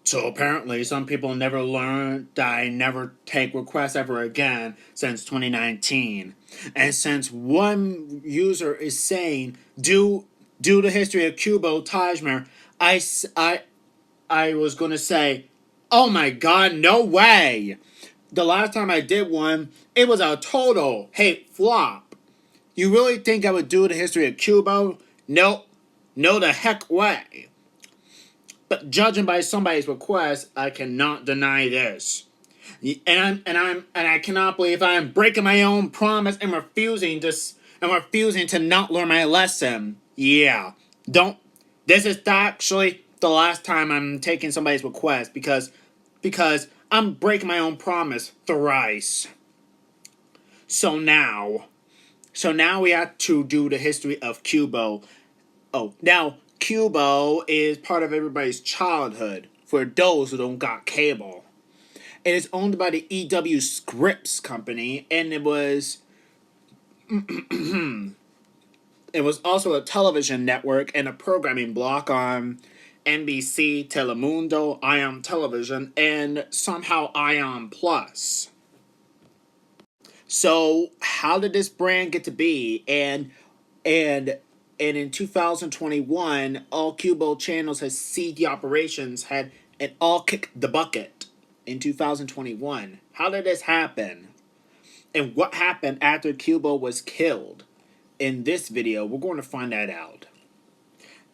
So apparently, some people never learned that I never take requests ever again since 2019. And since one user is saying, do the history of Qubo Tajmer, I was going to say, oh my god, no way! The last time I did one, it was a total hate flop. You really think I would do the history of Qubo? Nope. No the heck way. But judging by somebody's request, I cannot deny this. And I cannot believe I am breaking my own promise and refusing to not learn my lesson. Yeah. Don't This is actually the last time I'm taking somebody's request because I'm breaking my own promise thrice. So now so now we have to do the history of Qubo. Oh, now Qubo is part of everybody's childhood for those who don't got cable. It is owned by the EW Scripps Company, and it was also a television network and a programming block on NBC, Telemundo, Ion Television, and somehow Ion Plus. So how did this brand get to be? And in 2021, all Qubo channels had ceased the operations had and all kicked the bucket in 2021. How did this happen? And what happened after Qubo was killed? In this video, we're going to find that out.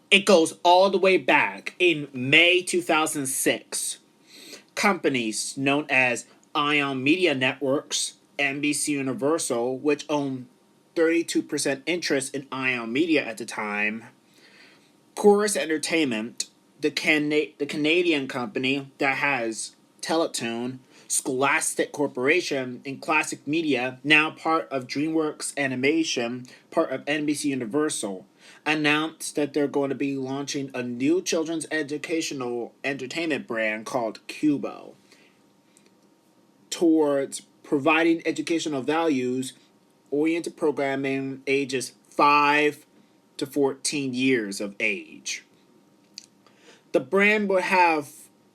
It goes all the way back in May 2006. Companies known as Ion Media Networks, NBC Universal, which owned 32% interest in Ion Media at the time, Chorus Entertainment, the Canadian company that has Teletoon, Scholastic Corporation, and Classic Media, now part of DreamWorks Animation, part of NBC Universal, announced that they're going to be launching a new children's educational entertainment brand called Qubo towards providing educational values oriented programming ages 5 to 14 years of age. The brand would have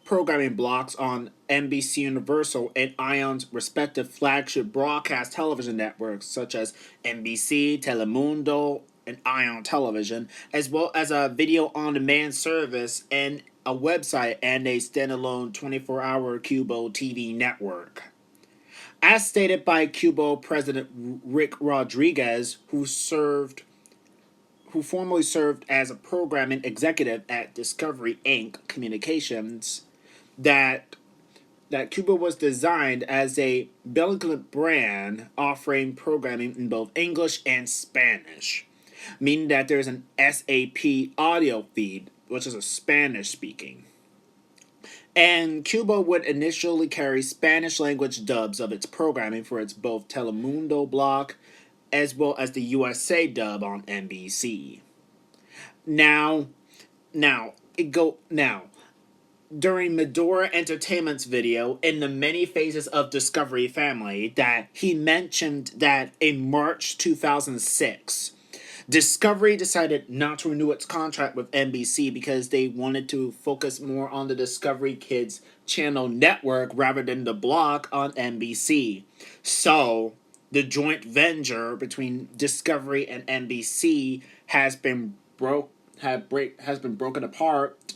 programming blocks on NBC Universal and Ion's respective flagship broadcast television networks such as NBC, Telemundo, and Ion Television, as well as a video on demand service and a website and a standalone 24-hour Qubo TV network. As stated by Qubo President Rick Rodriguez, who formerly served as a programming executive at Discovery Inc. Communications, that Qubo was designed as a bilingual brand offering programming in both English and Spanish, meaning that there's an SAP audio feed, which is a Spanish speaking. And Qubo would initially carry Spanish language dubs of its programming for its both Telemundo block as well as the USA dub on NBC. Now, during Medora Entertainment's video in the Many Phases of Discovery Family that he mentioned that in March 2006, Discovery decided not to renew its contract with NBC because they wanted to focus more on the Discovery Kids channel network rather than the block on NBC. So, the joint venture between Discovery and NBC has been broken apart,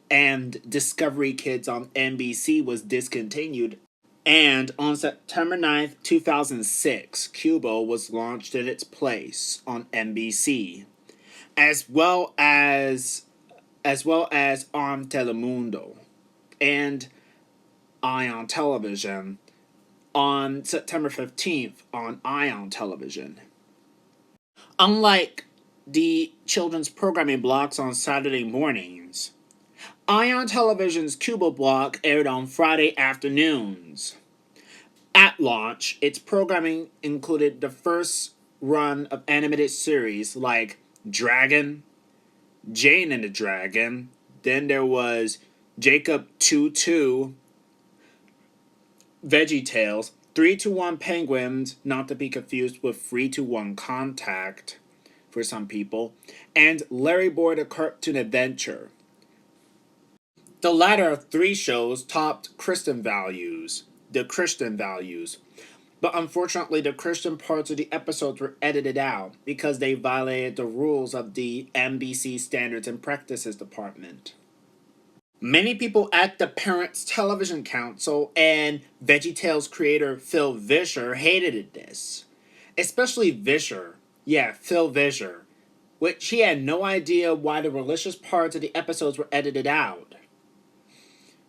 and Discovery Kids on NBC was discontinued. And on September 9th, 2006, Qubo was launched in its place on NBC, as well as on Telemundo and Ion Television on September 15th on Ion Television. Unlike the children's programming blocks on Saturday mornings, Ion Television's Qubo block aired on Friday afternoons. At launch, its programming included the first run of animated series like Dragon, Jane and the Dragon, then there was Jacob 2-2, VeggieTales, 3-1 Penguins, not to be confused with 3-1 Contact for some people, and Larry Boy the Cartoon Adventure. The latter of three shows topped the Christian values. But unfortunately, the Christian parts of the episodes were edited out because they violated the rules of the NBC Standards and Practices Department. Many people at the Parents Television Council and VeggieTales creator Phil Vischer hated this. Especially Vischer. Yeah, Phil Vischer. Which he had no idea why the malicious parts of the episodes were edited out.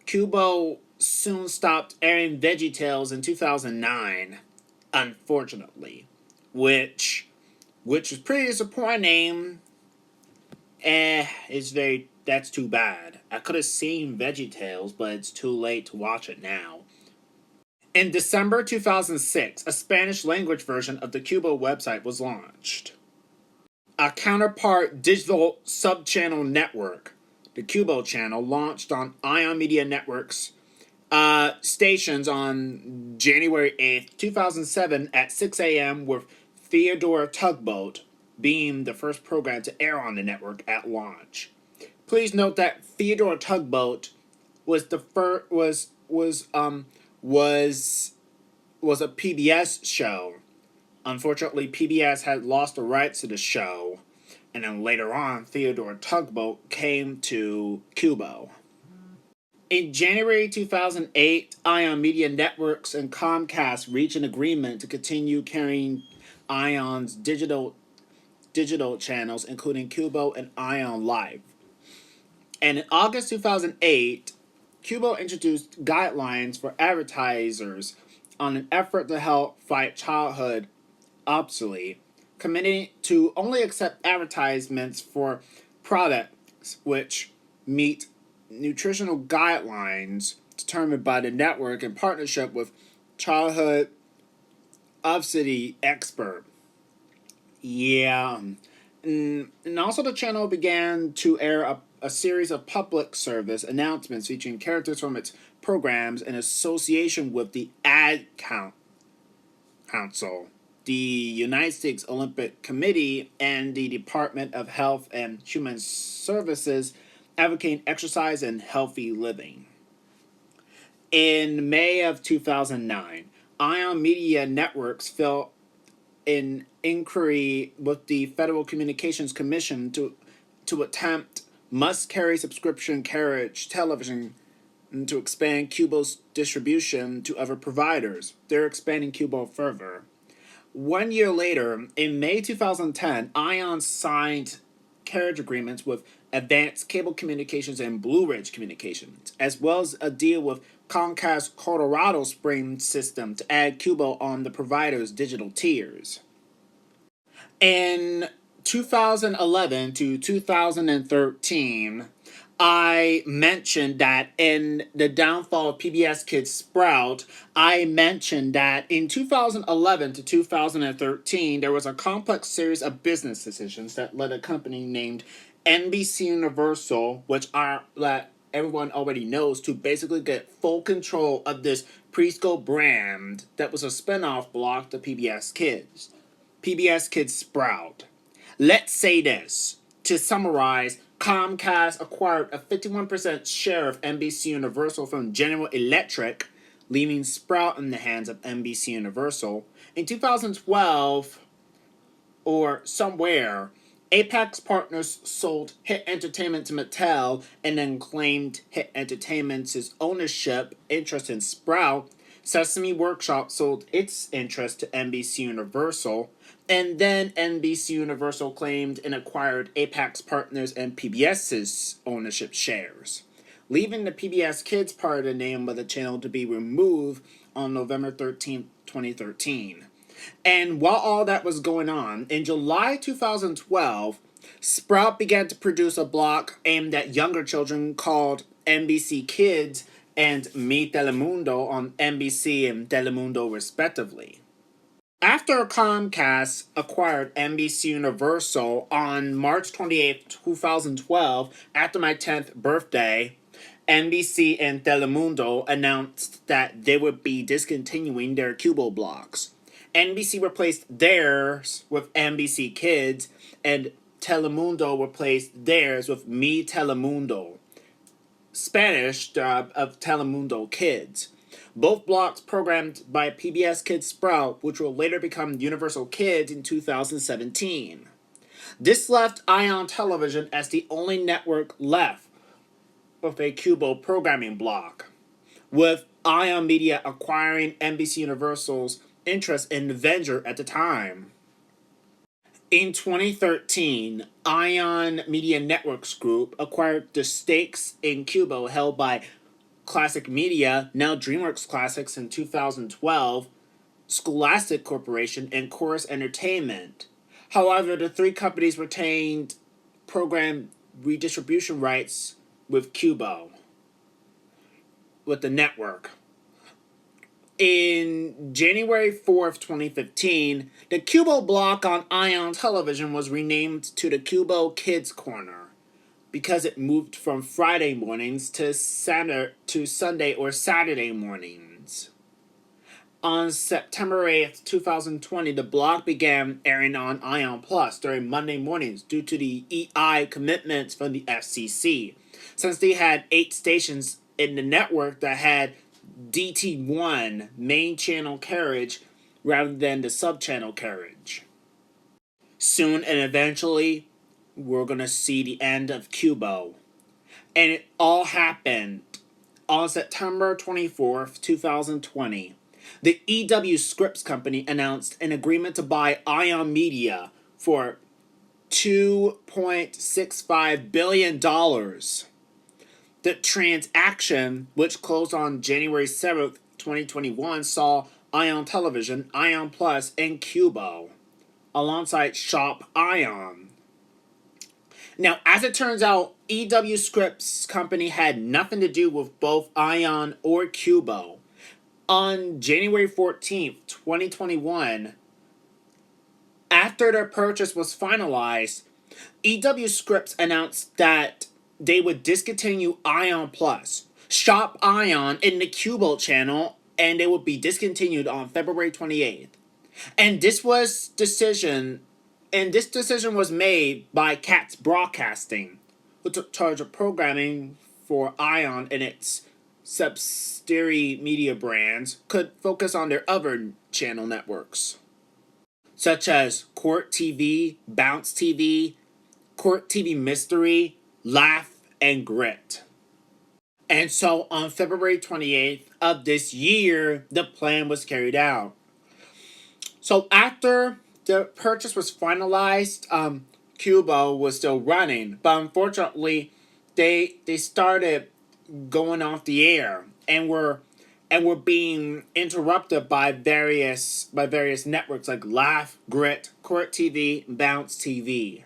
Qubo soon stopped airing VeggieTales in 2009, unfortunately, which was pretty disappointing. That's too bad. I could have seen VeggieTales, but it's too late to watch it now. In December 2006, a Spanish language version of the Qubo website was launched. A counterpart digital sub-channel network, the Qubo channel, launched on Ion Media Network's stations on January 8th, 2007 at 6 a.m. with Theodore Tugboat being the first program to air on the network at launch. Please note that Theodore Tugboat was the first was a PBS show. Unfortunately, PBS had lost the rights to the show, and then later on, Theodore Tugboat came to Qubo. In January 2008, Ion Media Networks and Comcast reached an agreement to continue carrying Ion's digital channels, including Qubo and Ion Live. And in August 2008, Qubo introduced guidelines for advertisers on an effort to help fight childhood obesity, committing to only accept advertisements for products which meet nutritional guidelines determined by the network in partnership with childhood obesity expert. Yeah. And also the channel began to air a series of public service announcements featuring characters from its programs in association with the Ad Council, the United States Olympic Committee, and the Department of Health and Human Services, advocating exercise and healthy living. In May of 2009, Ion Media Networks filed an inquiry with the Federal Communications Commission to attempt must-carry subscription carriage television to expand Qubo's distribution to other providers. They're expanding Qubo further. 1 year later, in May 2010, Ion signed carriage agreements with Advanced Cable Communications and Blue Ridge Communications, as well as a deal with Comcast Colorado Springs system to add Qubo on the provider's digital tiers. In 2011 to 2013, I mentioned that in the downfall of PBS Kids Sprout, I mentioned that in 2011 to 2013, there was a complex series of business decisions that led a company named NBC Universal, that everyone already knows, to basically get full control of this preschool brand that was a spinoff block to PBS Kids Sprout. Let's say this. To summarize, Comcast acquired a 51% share of NBC Universal from General Electric, leaving Sprout in the hands of NBC Universal. In 2012, or somewhere, Apex Partners sold Hit Entertainment to Mattel and then claimed Hit Entertainment's ownership interest in Sprout. Sesame Workshop sold its interest to NBC Universal, and then NBC Universal claimed and acquired Apex Partners and PBS's ownership shares, leaving the PBS Kids part of the name of the channel to be removed on November 13, 2013. And while all that was going on, in July 2012, Sprout began to produce a block aimed at younger children called NBC Kids and Mi Telemundo on NBC and Telemundo respectively. After Comcast acquired NBC Universal on March 28, 2012, after my 10th birthday, NBC and Telemundo announced that they would be discontinuing their Qubo blocks. NBC replaced theirs with NBC Kids, and Telemundo replaced theirs with Mi Telemundo. Spanish dub of Telemundo Kids. Both blocks programmed by PBS Kids Sprout, which will later become Universal Kids in 2017. This left Ion Television as the only network left with a Qubo programming block, with Ion Media acquiring NBC Universal's interest in Avenger at the time. In 2013, Ion Media Networks Group acquired the stakes in Qubo held by Classic Media, now DreamWorks Classics in 2012, Scholastic Corporation, and Chorus Entertainment. However, the three companies retained program redistribution rights with Qubo, with the network. In January 4th, 2015, the Qubo block on Ion Television was renamed to the Qubo Kids Corner because it moved from Friday mornings to Sunday or Saturday mornings. On September 8th, 2020, the block began airing on Ion Plus during Monday mornings due to the EI commitments from the FCC, since they had 8 stations in the network that had DT1 main channel carriage rather than the sub-channel carriage. Soon and eventually, we're going to see the end of Qubo. And it all happened on September 24th, 2020. The EW Scripps Company announced an agreement to buy Ion Media for $2.65 billion. The transaction, which closed on January 7th, 2021, saw Ion Television, Ion Plus, and Qubo, alongside Shop Ion. Now, as it turns out, EW Scripps Company had nothing to do with both Ion or Qubo. On January 14th, 2021, after their purchase was finalized, EW Scripps announced that they would discontinue Ion Plus, Shop Ion in the Qubo channel, and they would be discontinued on February 28th. And this decision was made by Katz Broadcasting, who took charge of programming for Ion and its subsidiary media brands could focus on their other channel networks, such as Court TV, Bounce TV, Court TV Mystery, Laugh, and Grit. And so on February 28th of this year, the plan was carried out. So after the purchase was finalized, Qubo was still running, but unfortunately, they started going off the air and were being interrupted by various networks like Laugh, Grit, Court TV, Bounce TV.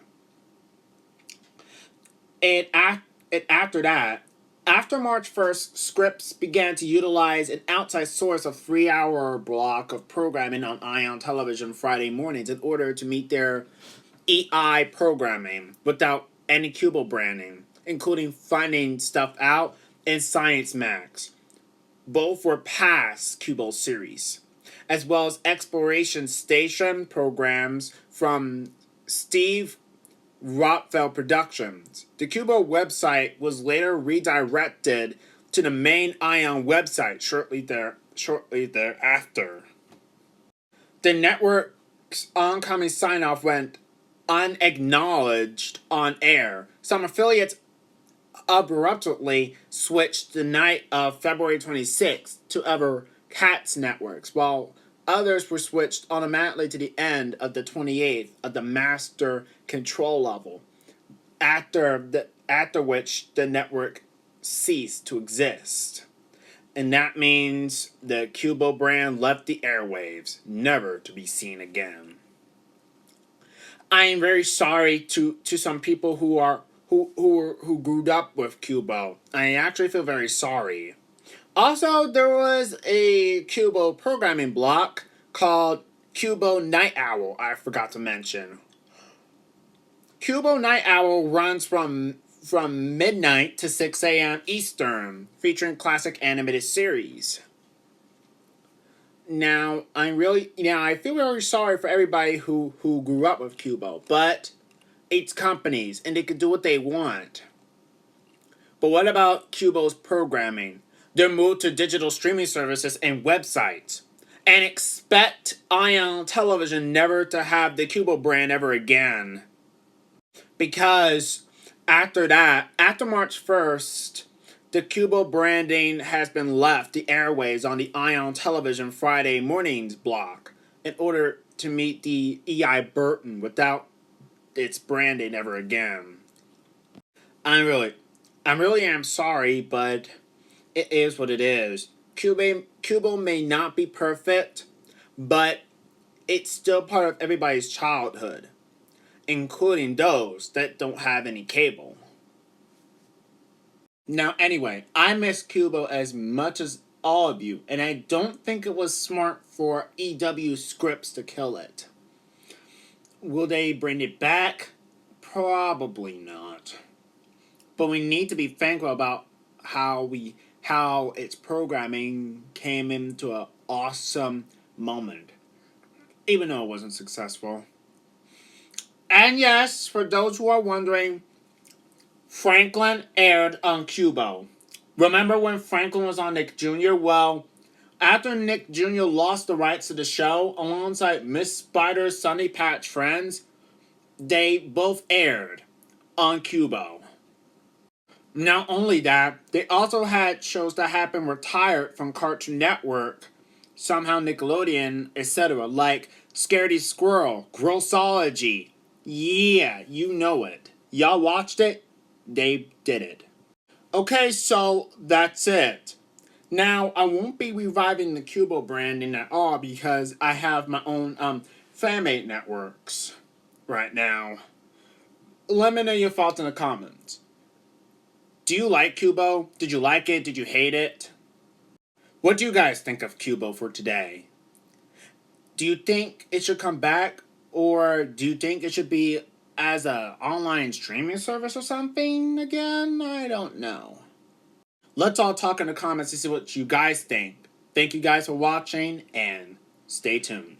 And after that, after March 1st, Scripps began to utilize an outside source of 3-hour block of programming on Ion Television Friday mornings in order to meet their EI programming without any Qubo branding, including Finding Stuff Out and Science Max. Both were past Qubo series, as well as Exploration Station programs from Steve Rotfeld Productions. The Qubo website was later redirected to the main Ion website shortly thereafter. The network's oncoming sign-off went unacknowledged on air. Some affiliates abruptly switched the night of February 26th to other Katz networks, while others were switched automatically to the end of the 28th of the master control level, after which the network ceased to exist. And that means the Qubo brand left the airwaves, never to be seen again. I am very sorry to some people who grew up with Qubo. I actually feel very sorry. Also, there was a Qubo programming block called Qubo Night Owl I forgot to mention. Qubo Night Owl runs from midnight to 6 a.m. Eastern, featuring classic animated series. Now, I feel very sorry for everybody who grew up with Qubo, but it's companies, and they can do what they want. But what about Qubo's programming? Their move to digital streaming services and websites. And expect Ion Television never to have the Qubo brand ever again. Because after that, after March 1st, the Qubo branding has been left the airways on the Ion Television Friday mornings block in order to meet the EI Burton without its branding ever again. I really am sorry, but it is what it is. Qubo may not be perfect, but it's still part of everybody's childhood, including those that don't have any cable. Now, anyway, I miss Qubo as much as all of you, and I don't think it was smart for EW Scripts to kill it. Will they bring it back? Probably not. But we need to be thankful about how its programming came into an awesome moment, even though it wasn't successful. And yes, for those who are wondering, Franklin aired on Qubo. Remember when Franklin was on Nick Jr.? Well, after Nick Jr. lost the rights to the show, alongside Miss Spider's Sunday Patch Friends, they both aired on Qubo. Not only that, they also had shows that had been retired from Cartoon Network, somehow Nickelodeon, etc., like Scaredy Squirrel, Grossology. Yeah, you know it. Y'all watched it? They did it. Okay, so that's it. Now, I won't be reviving the Qubo branding at all because I have my own fanmade networks right now. Let me know your thoughts in the comments. Do you like Qubo? Did you like it? Did you hate it? What do you guys think of Qubo for today? Do you think it should come back? Or do you think it should be as an online streaming service or something again? I don't know. Let's all talk in the comments to see what you guys think. Thank you guys for watching, and stay tuned.